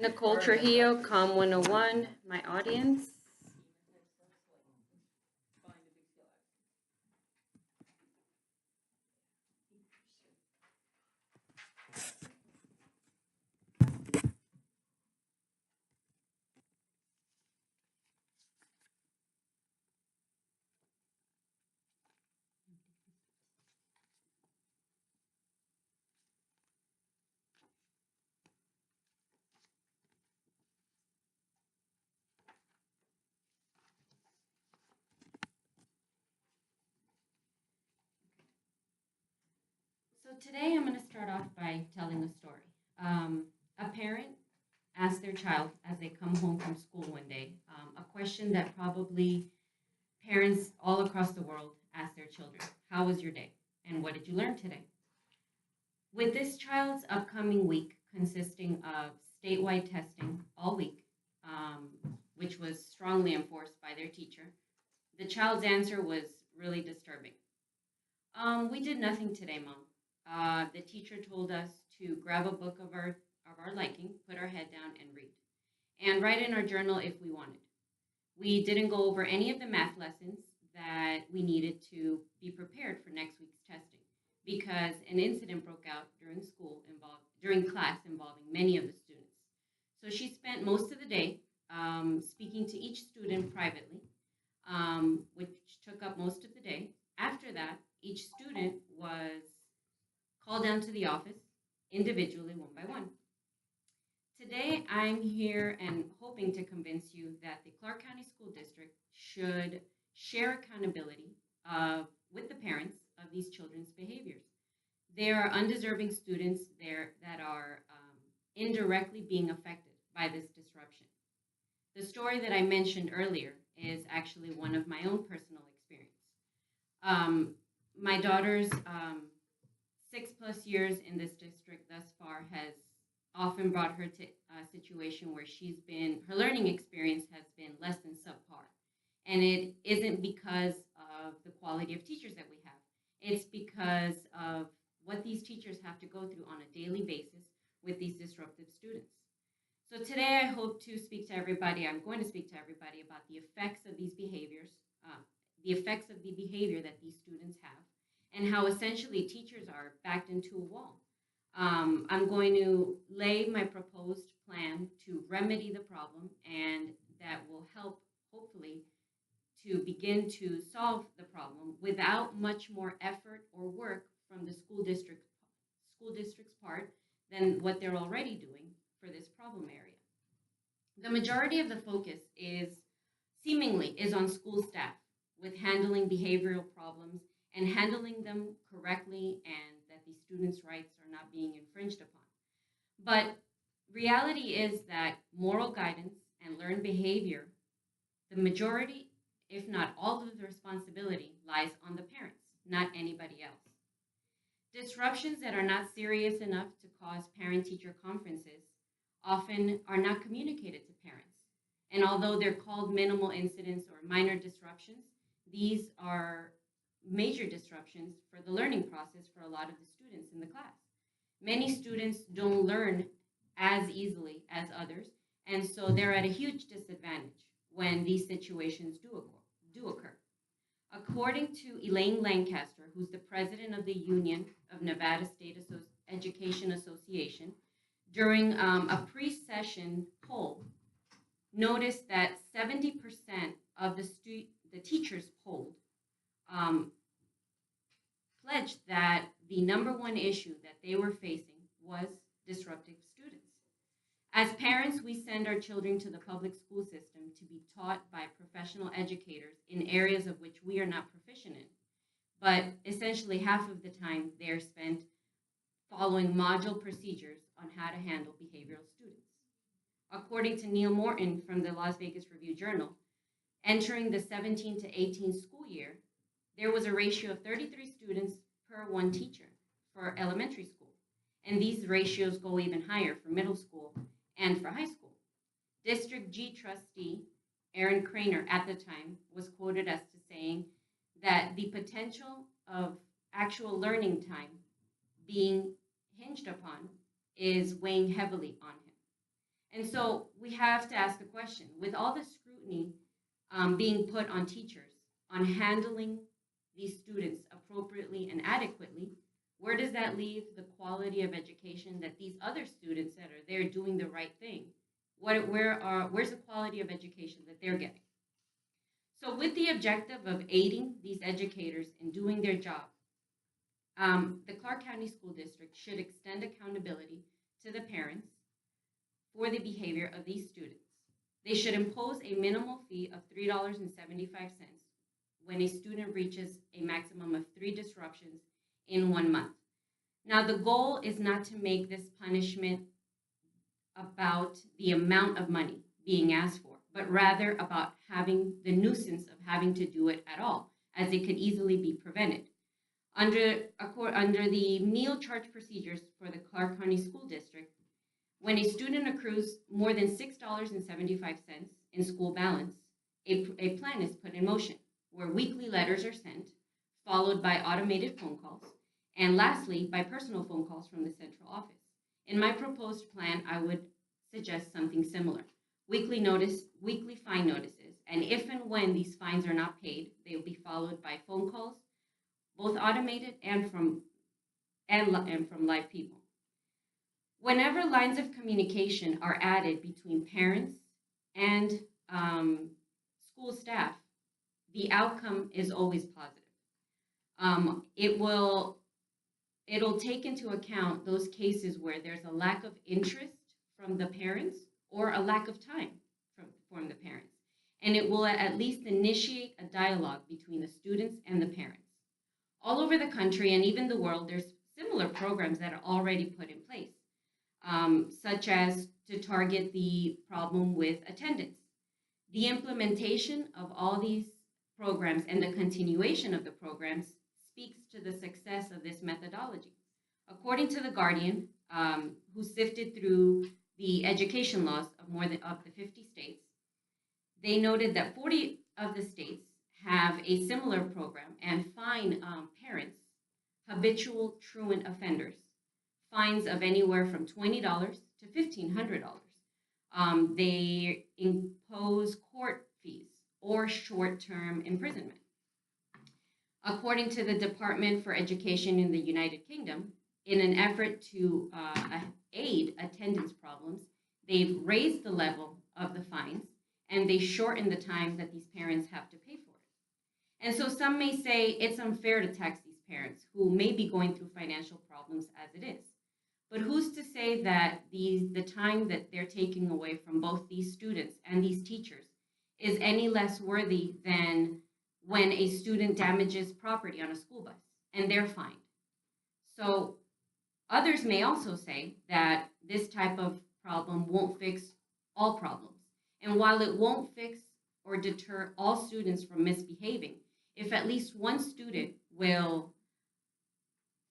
Nicole Trujillo, Com 101, my audience. So today I'm going to start off by telling a story. A parent asked their child as they come home from school one day a question that probably parents all across the world ask their children. How was your day? And what did you learn today? With this child's upcoming week consisting of statewide testing all week, which was strongly enforced by their teacher, the child's answer was really disturbing. We did nothing today, Mom. The teacher told us to grab a book of our liking, put our head down, and read, and write in our journal if we wanted. We didn't go over any of the math lessons that we needed to be prepared for next week's testing because an incident broke out during class involving many of the students. So she spent most of the day speaking to each student privately, which took up most of the day. After that, each student was called down to the office individually, one by one. Today, I'm here and hoping to convince you that the Clark County School District should share accountability with the parents of these children's behaviors. There are undeserving students there that are indirectly being affected by this disruption. The story that I mentioned earlier is actually one of my own personal experience. My daughter's 6+ years in this district thus far has often brought her to a situation where her learning experience has been less than subpar. And it isn't because of the quality of teachers that we have. It's because of what these teachers have to go through on a daily basis with these disruptive students. So today I hope to speak to everybody. I'm going to speak to everybody about the effects of these behaviors, the effects of the behavior that these students have, and how essentially teachers are backed into a wall. I'm going to lay my proposed plan to remedy the problem, and that will help, hopefully, to begin to solve the problem without much more effort or work from the school district's part than what they're already doing for this problem area. The majority of the focus is on school staff with handling behavioral problems and handling them correctly, and that the students' rights are not being infringed upon. But reality is that moral guidance and learned behavior, the majority, if not all of the responsibility, lies on the parents, not anybody else. Disruptions that are not serious enough to cause parent-teacher conferences often are not communicated to parents. And although they're called minimal incidents or minor disruptions, these are major disruptions for the learning process for a lot of the students in the class. Many students don't learn as easily as others, and so they're at a huge disadvantage when these situations do occur. According to Elaine Lancaster, who's the president of the Union of Nevada State Education Association, during a pre-session poll, noticed that 70% of the teachers polled pledged that the number one issue that they were facing was disruptive students. As parents, we send our children to the public school system to be taught by professional educators in areas of which we are not proficient in. But essentially half of the time they're spent following module procedures on how to handle behavioral students. According to Neil Morton from the Las Vegas Review-Journal, entering the 17 to 18 school year, there was a ratio of 33 students per one teacher for elementary school. And these ratios go even higher for middle school and for high school. District G trustee Aaron Craner at the time was quoted as to saying that the potential of actual learning time being hinged upon is weighing heavily on him. And so we have to ask the question, with all the scrutiny being put on teachers on handling these students appropriately and adequately, where does that leave the quality of education that these other students that are there doing the right thing? Where's the quality of education that they're getting? So, with the objective of aiding these educators in doing their job, the Clark County School District should extend accountability to the parents for the behavior of these students. They should impose a minimal fee of $3.75 when a student reaches a maximum of 3 disruptions in 1 month. Now, the goal is not to make this punishment about the amount of money being asked for, but rather about having the nuisance of having to do it at all, as it could easily be prevented. Under the meal charge procedures for the Clark County School District, when a student accrues more than $6.75 in school balance, a plan is put in motion where weekly letters are sent, followed by automated phone calls, and lastly, by personal phone calls from the central office. In my proposed plan, I would suggest something similar. Weekly fine notices, and if and when these fines are not paid, they will be followed by phone calls, both automated and from live people. Whenever lines of communication are added between parents and school staff, the outcome is always positive. It'll take into account those cases where there's a lack of interest from the parents or a lack of time from the parents. And it will at least initiate a dialogue between the students and the parents. All over the country and even the world, there's similar programs that are already put in place, such as to target the problem with attendance. The implementation of all these programs and the continuation of the programs speaks to the success of this methodology. According to The Guardian, who sifted through the education laws of more than of the 50 states, they noted that 40 of the states have a similar program and fine parents, habitual truant offenders, fines of anywhere from $20 to $1,500. They impose court fees or short-term imprisonment. According to the Department for Education in the United Kingdom, in an effort to aid attendance problems, they've raised the level of the fines and they shorten the time that these parents have to pay for it. And so some may say it's unfair to tax these parents who may be going through financial problems as it is. But who's to say that the time that they're taking away from both these students and these teachers is any less worthy than when a student damages property on a school bus and they're fined? So others may also say that this type of problem won't fix all problems. And while it won't fix or deter all students from misbehaving, if at least one student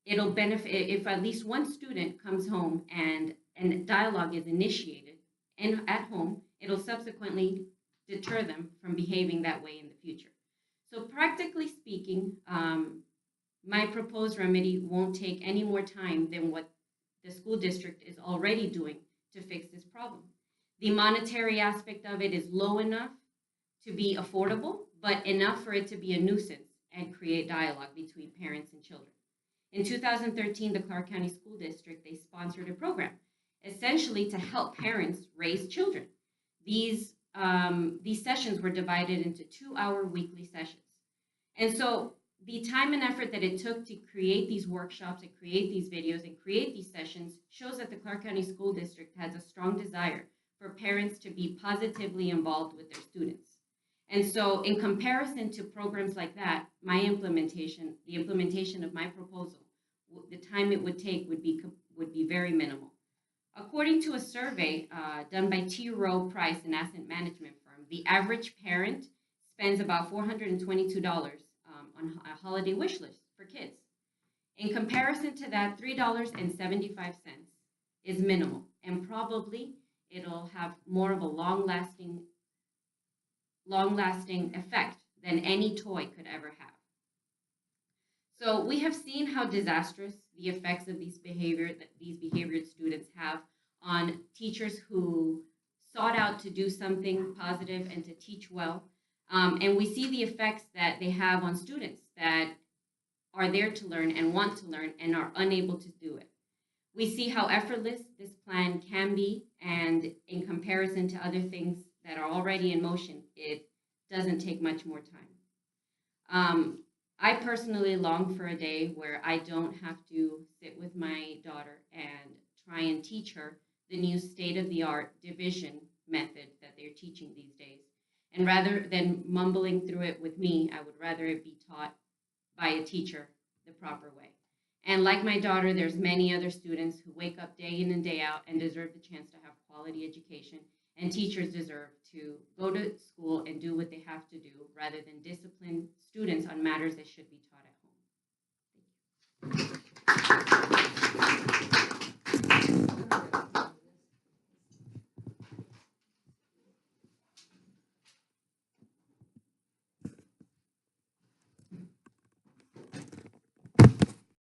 it'll benefit if at least one student comes home and dialogue is initiated and at home, it'll subsequently deter them from behaving that way in the future. So practically speaking, my proposed remedy won't take any more time than what the school district is already doing to fix this problem. The monetary aspect of it is low enough to be affordable, but enough for it to be a nuisance and create dialogue between parents and children. In 2013, the Clark County School District, they sponsored a program essentially to help parents raise children. These sessions were divided into 2-hour weekly sessions. And so the time and effort that it took to create these workshops and create these videos and create these sessions shows that the Clark County School District has a strong desire for parents to be positively involved with their students. And so in comparison to programs like that, the implementation of my proposal, the time it would take would be very minimal. According to a survey done by T. Rowe Price, an asset management firm, the average parent spends about $422 on a holiday wish list for kids. In comparison to that, $3.75 is minimal, and probably it'll have more of a long-lasting effect than any toy could ever have. So we have seen how disastrous the effects of these behaviored students have on teachers who sought out to do something positive and to teach well. And we see the effects that they have on students that are there to learn and want to learn and are unable to do it. We see how effortless this plan can be, and in comparison to other things that are already in motion, it doesn't take much more time. I personally long for a day where I don't have to sit with my daughter and try and teach her the new state of the art division method that they're teaching these days. And rather than mumbling through it with me, I would rather it be taught by a teacher the proper way. And like my daughter, there's many other students who wake up day in and day out and deserve the chance to have quality education. And teachers deserve to go to school and do what they have to do rather than discipline students on matters that should be taught at home. Thank you.